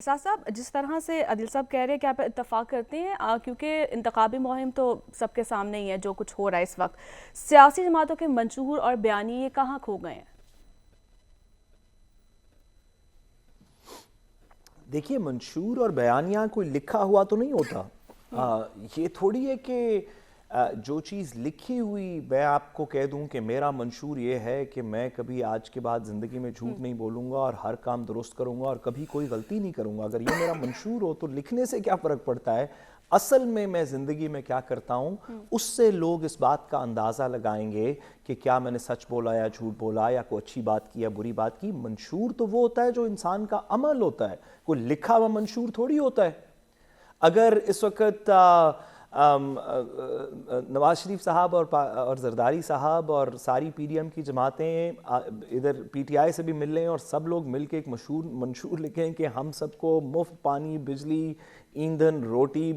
साथ साहब, जिस तरह से आदिल साहब कह रहे हैं कि आप इत्तेफाक करते हैं क्योंकि इंतखाबी मुहिम तो सबके सामने ही है जो कुछ हो रहा है इस वक्त, सियासी जमातों के मंशूर और बयानिए कहाँ खो गए हैं? देखिए, मंशूर और बयानिया कोई लिखा हुआ तो नहीं होता। ये थोड़ी है कि जो चीज़ लिखी हुई मैं आपको कह दूं कि मेरा मंशूर ये है कि मैं कभी आज के बाद ज़िंदगी में झूठ नहीं बोलूँगा और हर काम दुरुस्त करूँगा और कभी कोई गलती नहीं करूँगा। अगर ये मेरा मंशूर हो तो लिखने से क्या फ़र्क पड़ता है? असल में मैं ज़िंदगी में क्या करता हूँ उससे लोग इस बात का अंदाज़ा लगाएंगे कि क्या मैंने सच बोला या झूठ बोला या कोई अच्छी बात की या बुरी बात की। मंशूर तो वो होता है जो इंसान का अमल होता है, कोई लिखा हुआ मंशूर थोड़ी होता है। अगर इस वक्त नवाज शरीफ साहब और जरदारी साहब और सारी पीडीएम की जमातें इधर पीटीआई से भी मिल लें और सब लोग मिल के एक मंशूर लिखें कि हम सबको मुफ्त पानी, बिजली, ईंधन, रोटी,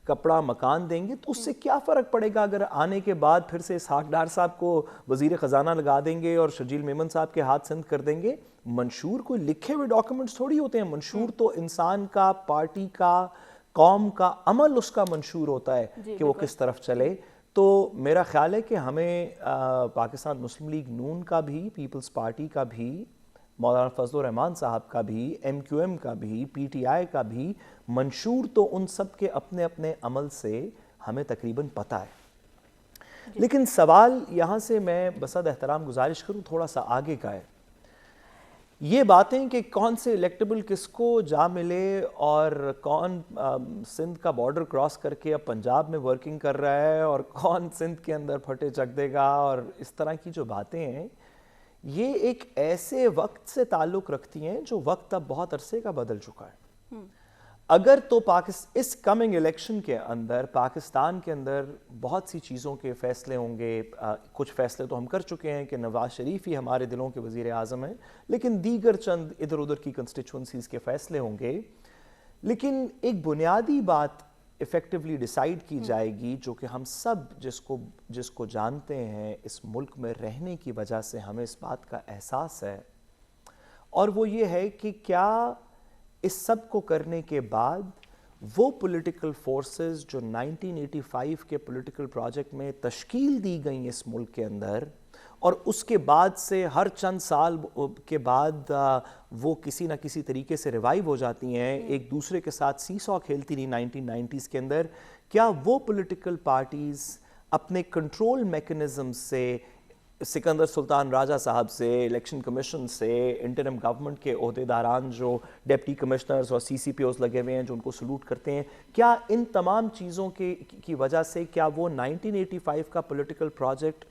कपड़ा, मकान देंगे, तो उससे क्या फ़र्क पड़ेगा अगर आने के बाद फिर से इसहाक डार साहब को वज़ीर ख़जाना लगा देंगे और शर्जील मेमन साहब के हाथ सिंध कर देंगे। मंशूर कोई लिखे हुए डॉक्यूमेंट्स थोड़ी होते हैं। मंशूर तो इंसान का, पार्टी का, कौम का अमल उसका मंशूर होता है कि वो किस तरफ चले। तो मेरा ख्याल है कि हमें पाकिस्तान मुस्लिम लीग नून का भी, पीपल्स पार्टी का भी, मौलाना फजल रहमान साहब का भी, MQM का भी, PTI का भी मंशूर तो उन सब के अपने अपने अमल से हमें तकरीबन पता है। लेकिन सवाल यहाँ से मैं बसद एहतराम गुजारिश करूँ थोड़ा सा आगे का है। ये बातें कि कौन से इलेक्टेबल किसको जा मिले और कौन सिंध का बॉर्डर क्रॉस करके अब पंजाब में वर्किंग कर रहा है और कौन सिंध के अंदर फटे चक देगा और इस तरह की जो बातें हैं, ये एक ऐसे वक्त से ताल्लुक़ रखती हैं जो वक्त अब बहुत अरसे का बदल चुका है। अगर तो इस कमिंग इलेक्शन के अंदर पाकिस्तान के अंदर बहुत सी चीज़ों के फ़ैसले होंगे। कुछ फ़ैसले तो हम कर चुके हैं कि नवाज शरीफ ही हमारे दिलों के वज़ीर आज़म हैं, लेकिन दीगर चंद इधर उधर की कंस्टिट्यूंसीज़ के फ़ैसले होंगे। लेकिन एक बुनियादी बात इफ़ेक्टिवली डिसाइड की जाएगी जो कि हम सब जिसको जानते हैं, इस मुल्क में रहने की वजह से हमें इस बात का एहसास है, और वो ये है कि क्या इस सब को करने के बाद वो पॉलिटिकल फोर्सेस जो 1985 के पॉलिटिकल प्रोजेक्ट में तश्कील दी गई इस मुल्क के अंदर और उसके बाद से हर चंद साल के बाद वो किसी ना किसी तरीके से रिवाइव हो जाती हैं, एक दूसरे के साथ सीसॉ खेलती रही 1990s के अंदर, क्या वो पॉलिटिकल पार्टीज़ अपने कंट्रोल मैकेनिज़्म से, सिकंदर सुल्तान राजा साहब से, इलेक्शन कमीशन से, इंटरिम गवर्नमेंट के ओहदेदारान जो डिप्टी कमिश्नर्स और CCPOs लगे हुए हैं जो उनको सलूट करते हैं, क्या इन तमाम चीज़ों की वजह से क्या वो 1985 का पॉलिटिकल प्रोजेक्ट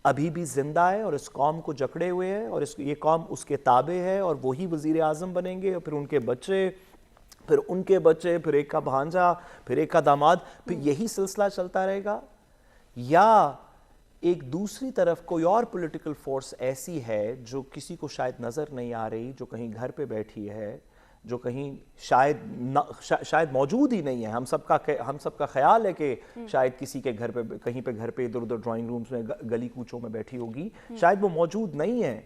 अभी भी जिंदा है और इस कौम को जकड़े हुए है और ये कौम उसके ताबे है और वही वज़ीर आज़म बनेंगे और फिर उनके बच्चे, फिर उनके बच्चे, फिर एक का भांजा, फिर एक का दामाद, फिर यही सिलसिला चलता रहेगा? या एक दूसरी तरफ कोई और पॉलिटिकल फोर्स ऐसी है जो किसी को शायद नज़र नहीं आ रही, जो कहीं घर पे बैठी है, जो कहीं शायद मौजूद ही नहीं है। हम सबका ख्याल है कि शायद किसी के घर पे, कहीं पे घर पे इधर उधर ड्राइंग रूम्स में, गली कूचों में बैठी होगी, शायद वो मौजूद नहीं है,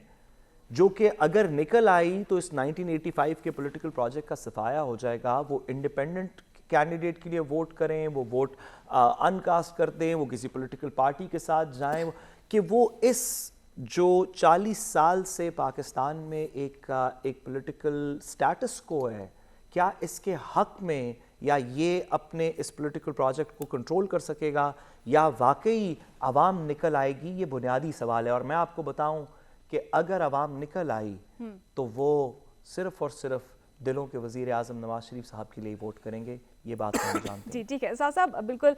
जो कि अगर निकल आई तो इस 1985 के पॉलिटिकल प्रोजेक्ट का सफाया हो जाएगा। वो इंडिपेंडेंट कैंडिडेट के लिए वोट करें, वो वोट अनकास्ट कर दें, वो किसी पॉलिटिकल पार्टी के साथ जाएं, कि वो इस जो 40 साल से पाकिस्तान में एक पॉलिटिकल स्टेटस को है, क्या इसके हक में, या ये अपने इस पॉलिटिकल प्रोजेक्ट को कंट्रोल कर सकेगा, या वाकई आवाम निकल आएगी? ये बुनियादी सवाल है। और मैं आपको बताऊं कि अगर आवाम निकल आई तो वो सिर्फ और सिर्फ दिलों के वज़ीर आज़म नवाज शरीफ साहब के लिए वोट करेंगे। ये बात हम जानते हैं। जी ठीक है साहब, बिल्कुल